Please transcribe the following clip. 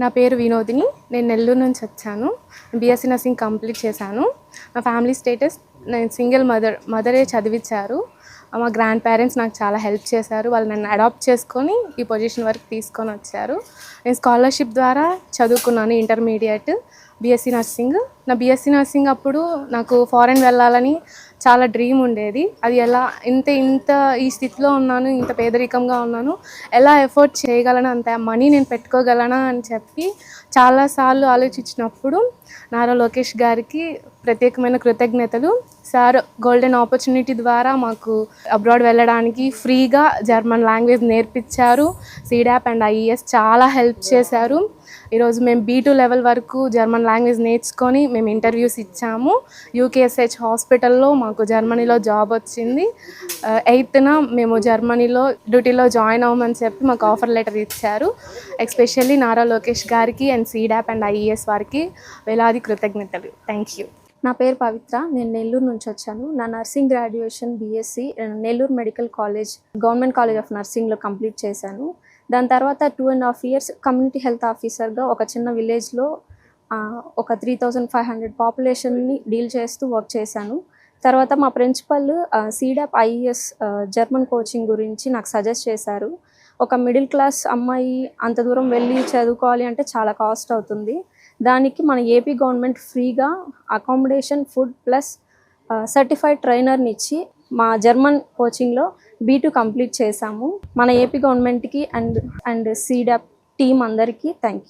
నా పేరు వినోదిని. నేను నెల్లూరు నుంచి వచ్చాను. బీఎస్సీ నర్సింగ్ కంప్లీట్ చేశాను. నా ఫ్యామిలీ స్టేటస్ నేను సింగిల్ మదరే చదివించారు. మా గ్రాండ్ పేరెంట్స్ నాకు చాలా హెల్ప్ చేశారు. వాళ్ళు నన్ను అడాప్ట్ చేసుకొని ఈ పొజిషన్ వరకు తీసుకొని వచ్చారు. నేను స్కాలర్షిప్ ద్వారా చదువుకున్నాను ఇంటర్మీడియట్ బీఎస్సీ నర్సింగ్. నా బీఎస్సీ నర్సింగ్ అప్పుడు నాకు ఫారెన్ వెళ్ళాలని చాలా డ్రీమ్ ఉండేది. అది ఎలా ఇంత ఈ స్థితిలో ఉన్నాను, ఇంత పేదరికంగా ఉన్నాను, ఎలా ఎఫోర్డ్ చేయగలను, అంత మనీ నేను పెట్టుకోగలనా అని చెప్పి చాలాసార్లు ఆలోచించినప్పుడు నారా లోకేష్ గారికి ప్రత్యేకమైన కృతజ్ఞతలు. సార్ గోల్డెన్ ఆపర్చునిటీ ద్వారా మాకు అబ్రాడ్ వెళ్ళడానికి ఫ్రీగా జర్మన్ లాంగ్వేజ్ నేర్పించారు. సీడాప్ అండ్ ఐఈఎస్ చాలా హెల్ప్ చేశారు. ఈరోజు మేము B2 లెవెల్ వరకు జర్మన్ లాంగ్వేజ్ నేర్చుకొని మేము ఇంటర్వ్యూస్ ఇచ్చాము. UKSH హాస్పిటల్లో మాకు జర్మనీలో జాబ్ వచ్చింది. 8న మేము జర్మనీలో డ్యూటీలో జాయిన్ అవ్వమని చెప్పి మాకు ఆఫర్ లెటర్ ఇచ్చారు. ఎస్పెషల్లీ నారా లోకేష్ గారికి అండ్ సీడాప్ అండ్ ఐఈఎస్ వారికి వేలాది కృతజ్ఞతలు. Thank you. నా పేరు పవిత్ర. నేను నెల్లూరు నుంచి వచ్చాను. నా nursing graduation BSc Nellore medical college government college of నర్సింగ్లో కంప్లీట్ చేశాను. దాని తర్వాత 2.5 years కమ్యూనిటీ హెల్త్ ఆఫీసర్గా ఒక చిన్న విలేజ్లో ఒక 3500 పాపులేషన్ని డీల్ చేస్తూ వర్క్ చేశాను. తర్వాత మా principal SEEDAP IES German coaching గురించి నాకు సజెస్ట్ చేశారు. ఒక మిడిల్ క్లాస్ అమ్మాయి అంత దూరం వెళ్ళి చదువుకోవాలి అంటే చాలా కాస్ట్ అవుతుంది. దానికి మన ఏపీ గవర్నమెంట్ ఫ్రీగా అకామిడేషన్, ఫుడ్ ప్లస్ సర్టిఫైడ్ ట్రైనర్ని ఇచ్చి మా జర్మన్ కోచింగ్లో B2 కంప్లీట్ చేశాము. మన ఏపీ గవర్నమెంట్కి అండ్ సీడాప్ టీం అందరికీ థ్యాంక్ యూ.